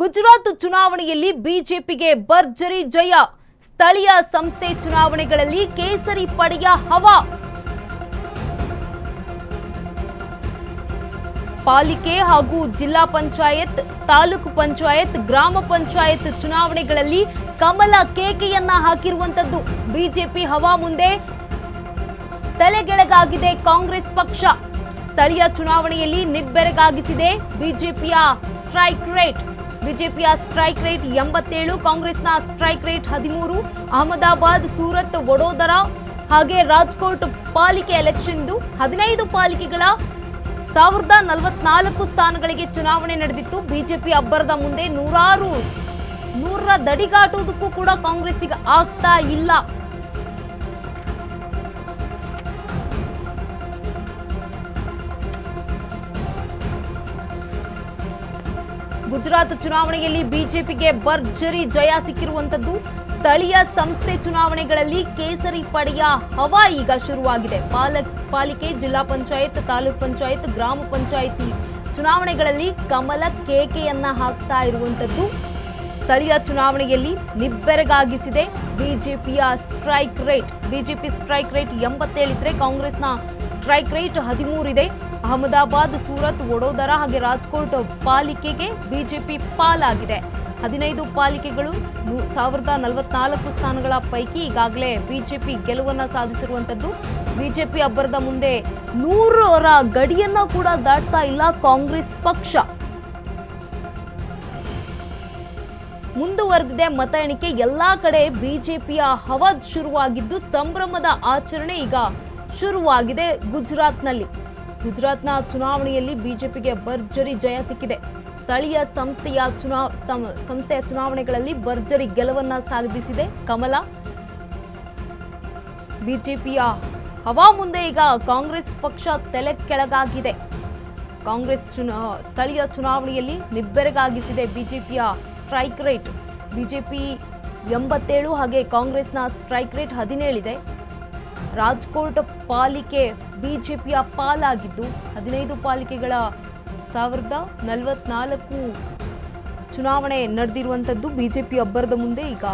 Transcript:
ಗುಜರಾತ್ ಚುನಾವಣೆಯಲ್ಲಿ ಬಿಜೆಪಿಗೆ ಭರ್ಜರಿ ಜಯ. ಸ್ಥಳೀಯ ಸಂಸ್ಥೆ ಚುನಾವಣೆಗಳಲ್ಲಿ ಕೇಸರಿ ಪಡೆಯ ಹವಾ. ಪಾಲಿಕೆ ಹಾಗೂ ಜಿಲ್ಲಾ ಪಂಚಾಯತ್, ತಾಲೂಕು ಪಂಚಾಯತ್, ಗ್ರಾಮ ಪಂಚಾಯತ್ ಚುನಾವಣೆಗಳಲ್ಲಿ ಕಮಲ ಕೇಕೆಯನ್ನ ಹಾಕಿರುವಂತದ್ದು. ಬಿಜೆಪಿ ಹವಾ ಮುಂದೆ ತಲೆಗೆಳಗಾಗಿದೆ ಕಾಂಗ್ರೆಸ್ ಪಕ್ಷ. ಸ್ಥಳೀಯ ಚುನಾವಣೆಯಲ್ಲಿ ನಿಬ್ಬೆರಗಾಗಿಸಿದೆ ಬಿಜೆಪಿಯ ಸ್ಟ್ರೈಕ್ ರೇಟ್. ಬಿಜೆಪಿಯ ಸ್ಟ್ರೈಕ್ ರೇಟ್ 87, ಕಾಂಗ್ರೆಸ್ನ ಸ್ಟ್ರೈಕ್ ರೇಟ್ 13. ಅಹಮದಾಬಾದ್, ಸೂರತ್, ವಡೋದರ ಹಾಗೆ ರಾಜ್ಕೋಟ್ ಪಾಲಿಕೆ ಎಲೆಕ್ಷನ್ದು 15 ಪಾಲಿಕೆಗಳ 1044 ಸ್ಥಾನಗಳಿಗೆ ಚುನಾವಣೆ ನಡೆದಿತ್ತು. ಬಿಜೆಪಿ ಅಬ್ಬರದ ಮುಂದೆ ನೂರರ ದಡಿಗಾಟುವುದಕ್ಕೂ ಕೂಡ ಕಾಂಗ್ರೆಸ್ಸಿಗೆ ಆಗ್ತಾ ಇಲ್ಲ. ಗುಜರಾತ್ ಚುನಾವಣೆಯಲ್ಲಿ ಬಿಜೆಪಿಗೆ ಭರ್ಜರಿ ಜಯ ಸಿಕ್ಕಿರುವಂತದ್ದು. ಸ್ಥಳೀಯ ಸಂಸ್ಥೆ ಚುನಾವಣೆಗಳಲ್ಲಿ ಕೇಸರಿ ಪಡೆಯ ಹವಾ ಈಗ ಶುರುವಾಗಿದೆ. ಪಾಲಿಕೆ, ಜಿಲ್ಲಾ ಪಂಚಾಯತ್, ತಾಲೂಕ್ ಪಂಚಾಯತ್, ಗ್ರಾಮ ಪಂಚಾಯಿತಿ ಚುನಾವಣೆಗಳಲ್ಲಿ ಕಮಲ ಕೇಕೆಯನ್ನ ಹಾಕ್ತಾ ಇರುವಂತದ್ದು. ಸ್ಥಳೀಯ ಚುನಾವಣೆಯಲ್ಲಿ ನಿಬ್ಬೆರಗಾಗಿಸಿದೆ ಬಿಜೆಪಿಯ strike rate. BJP strike rate 87 ಇದ್ರೆ ಕಾಂಗ್ರೆಸ್ನ ಸ್ಟ್ರೈಕ್ ರೇಟ್ 13 ಇದೆ. ಅಹಮದಾಬಾದ್, ಸೂರತ್, ವಡೋದರ ಹಾಗೆ ರಾಜ್ಕೋಟ್ ಪಾಲಿಕೆಗೆ ಬಿಜೆಪಿ ಪಾಲಾಗಿದೆ. 15 ಪಾಲಿಕೆಗಳು 1044 ಸ್ಥಾನಗಳ ಪೈಕಿ ಈಗಾಗಲೇ ಬಿಜೆಪಿ ಗೆಲುವನ್ನ ಸಾಧಿಸಿರುವಂತದ್ದು. ಬಿಜೆಪಿ ಅಬ್ಬರದ ಮುಂದೆ 100ರ ಗಡಿಯನ್ನ ಕೂಡ ದಾಟ್ತಾ ಇಲ್ಲ ಕಾಂಗ್ರೆಸ್ ಪಕ್ಷ. ಮುಂದುವರೆದಿದೆ ಮತ ಎಣಿಕೆ. ಎಲ್ಲಾ ಕಡೆ ಬಿಜೆಪಿಯ ಹವಾ ಶುರುವಾಗಿದ್ದು ಸಂಭ್ರಮದ ಆಚರಣೆ ಈಗ ಶುರುವಾಗಿದೆ ಗುಜರಾತ್ನಲ್ಲಿ. ಗುಜರಾತ್ನ ಚುನಾವಣೆಯಲ್ಲಿ ಬಿಜೆಪಿಗೆ ಭರ್ಜರಿ ಜಯ ಸಿಕ್ಕಿದೆ. ಸ್ಥಳೀಯ ಸಂಸ್ಥೆಯ ಚುನಾವಣೆಗಳಲ್ಲಿ ಭರ್ಜರಿ ಗೆಲುವನ್ನ ಸಾಧಿಸಿದೆ ಕಮಲ. ಬಿಜೆಪಿಯ ಹವಾ ಮುಂದೆ ಈಗ ಕಾಂಗ್ರೆಸ್ ಪಕ್ಷ ತಲೆ ಕೆಳಗಾಗಿದೆ. ಕಾಂಗ್ರೆಸ್ ಸ್ಥಳೀಯ ಚುನಾವಣೆಯಲ್ಲಿ ನಿಬ್ಬೆರಗಾಗಿಸಿದೆ ಬಿಜೆಪಿಯ ಸ್ಟ್ರೈಕ್ ರೇಟ್. ಬಿಜೆಪಿ 87 ಹಾಗೆ ಕಾಂಗ್ರೆಸ್ನ ಸ್ಟ್ರೈಕ್ ರೇಟ್ 17 ಇದೆ. ರಾಜ್ಕೋಟ್ ಪಾಲಿಕೆ ಬಿಜೆಪಿಯ ಪಾಲಾಗಿದ್ದು 15 ಪಾಲಿಕೆಗಳ 1044 ಚುನಾವಣೆ ನಡೆದಿರುವಂತದ್ದು. ಬಿಜೆಪಿ ಅಬ್ಬರದ ಮುಂದೆ ಈಗ